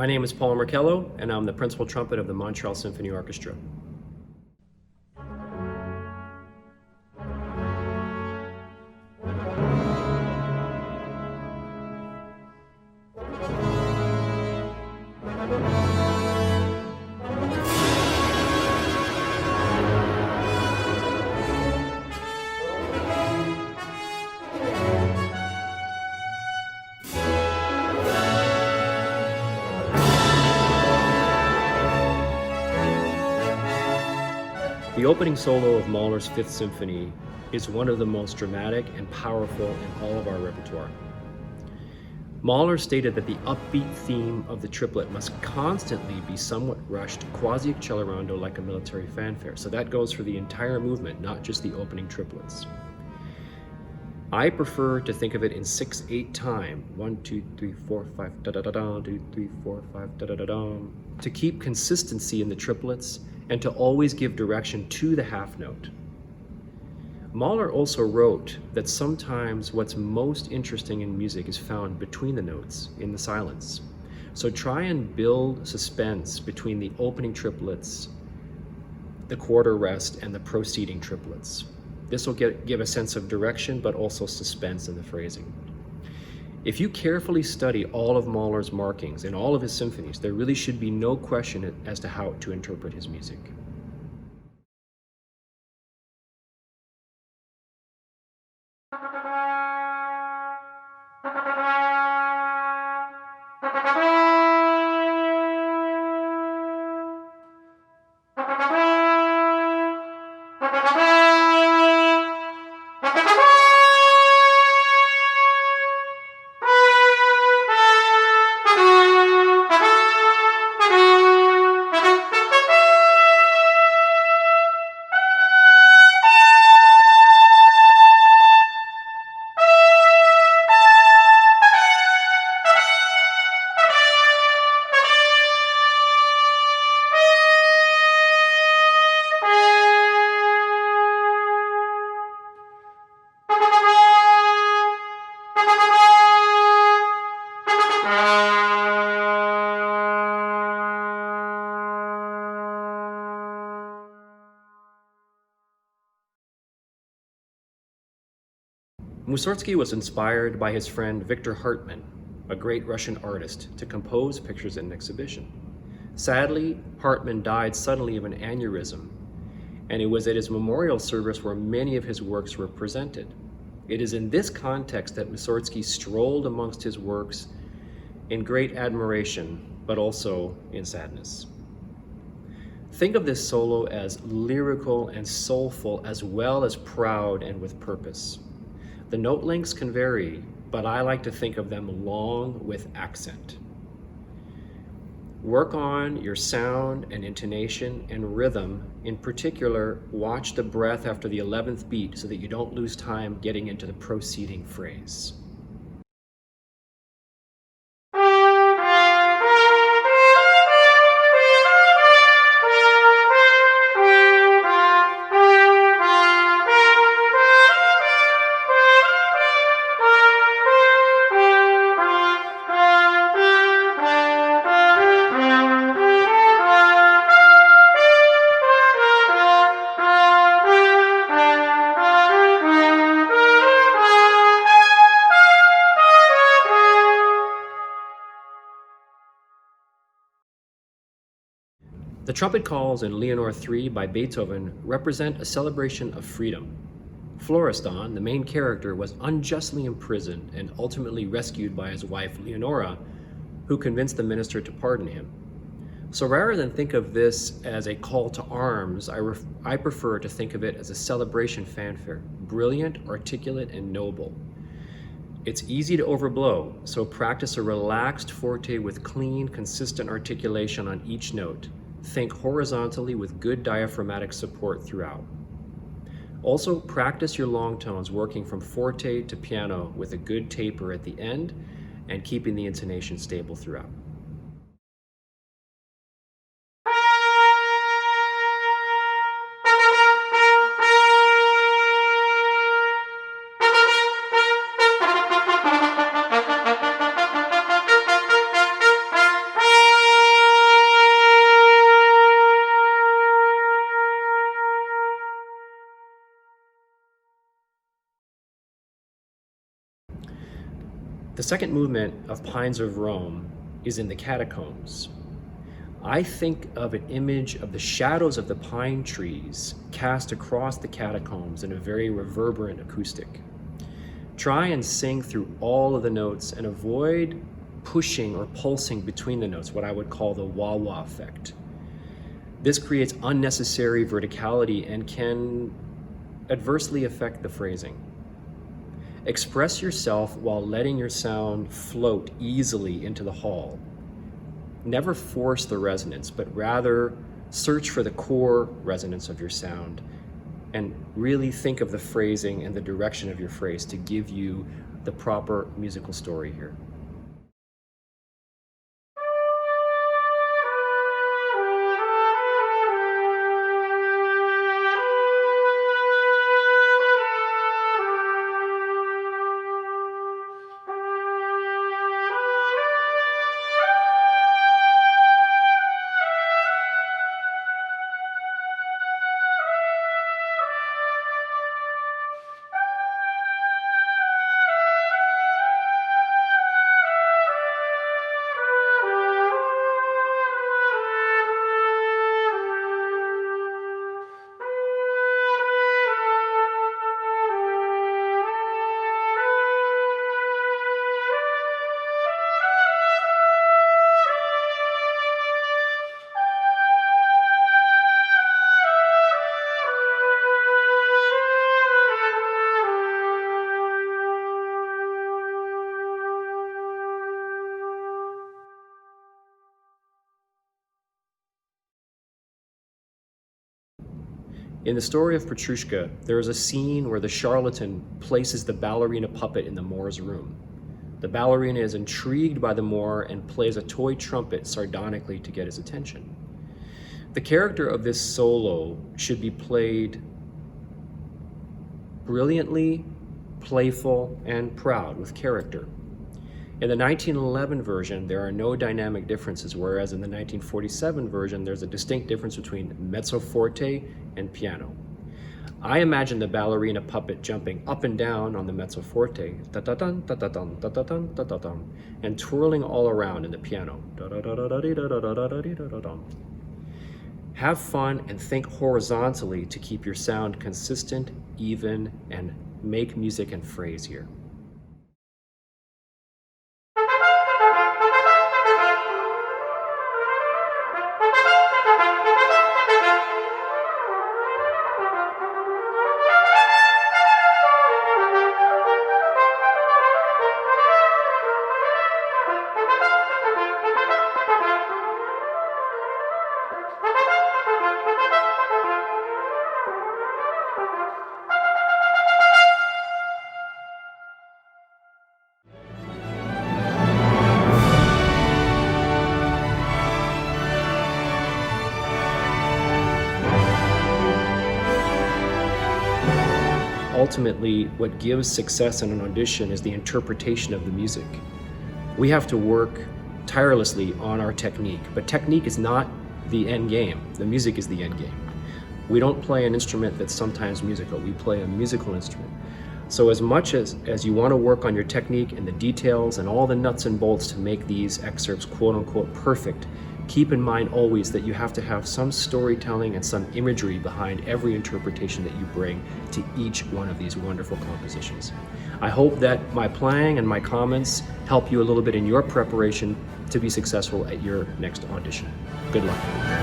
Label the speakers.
Speaker 1: My name is Paul Merkelo, and I'm the principal trumpet of the Montreal Symphony Orchestra. The opening solo of Mahler's Fifth Symphony is one of the most dramatic and powerful in all of our repertoire. Mahler stated that the upbeat theme of the triplet must constantly be somewhat rushed, quasi-accelerando like a military fanfare. So that goes for the entire movement, not just the opening triplets. I prefer to think of it in 6/8 time. 1, 2, 3, 4, 5, da da da da, 2, 3, 4, 5, da da da da, to keep consistency in the triplets and to always give direction to the half note. Mahler also wrote that sometimes what's most interesting in music is found between the notes, in the silence. So try and build suspense between the opening triplets, the quarter rest, and the proceeding triplets. This will give a sense of direction, but also suspense in the phrasing. If you carefully study all of Mahler's markings in all of his symphonies, there really should be no question as to how to interpret his music. Mussorgsky was inspired by his friend Victor Hartmann, a great Russian artist, to compose pictures in an exhibition. Sadly, Hartmann died suddenly of an aneurysm, and it was at his memorial service where many of his works were presented. It is in this context that Mussorgsky strolled amongst his works in great admiration, but also in sadness. Think of this solo as lyrical and soulful, as well as proud and with purpose. The note lengths can vary, but I like to think of them long with accent. Work on your sound and intonation and rhythm. In particular, watch the breath after the 11th beat so that you don't lose time getting into the proceeding phrase. The trumpet calls in Leonore III by Beethoven represent a celebration of freedom. Florestan, the main character, was unjustly imprisoned and ultimately rescued by his wife Leonora, who convinced the minister to pardon him. So rather than think of this as a call to arms, I prefer to think of it as a celebration fanfare, brilliant, articulate, and noble. It's easy to overblow, so practice a relaxed forte with clean, consistent articulation on each note. Think horizontally with good diaphragmatic support throughout. Also, practice your long tones working from forte to piano with a good taper at the end and keeping the intonation stable throughout. The second movement of Pines of Rome is in the catacombs. I think of an image of the shadows of the pine trees cast across the catacombs in a very reverberant acoustic. Try and sing through all of the notes and avoid pushing or pulsing between the notes, what I would call the wah-wah effect. This creates unnecessary verticality and can adversely affect the phrasing. Express yourself while letting your sound float easily into the hall. Never force the resonance, but rather search for the core resonance of your sound and really think of the phrasing and the direction of your phrase to give you the proper musical story here. In the story of Petrushka, there is a scene where the charlatan places the ballerina puppet in the Moor's room. The ballerina is intrigued by the Moor and plays a toy trumpet sardonically to get his attention. The character of this solo should be played brilliantly, playful, and proud with character. In the 1911 version, there are no dynamic differences, whereas in the 1947 version, there's a distinct difference between mezzo forte and piano. I imagine the ballerina puppet jumping up and down on the mezzo forte, da-da-dun, da-da-dun, da-da-dun, da-da-dun, and twirling all around in the piano. Have fun and think horizontally to keep your sound consistent, even, and make music and phrase here. Ultimately, what gives success in an audition is the interpretation of the music. We have to work tirelessly on our technique, but technique is not the end game. The music is the end game. We don't play an instrument that's sometimes musical. We play a musical instrument. So as much as you want to work on your technique and the details and all the nuts and bolts to make these excerpts quote unquote perfect, keep in mind always that you have to have some storytelling and some imagery behind every interpretation that you bring to each one of these wonderful compositions. I hope that my playing and my comments help you a little bit in your preparation to be successful at your next audition. Good luck.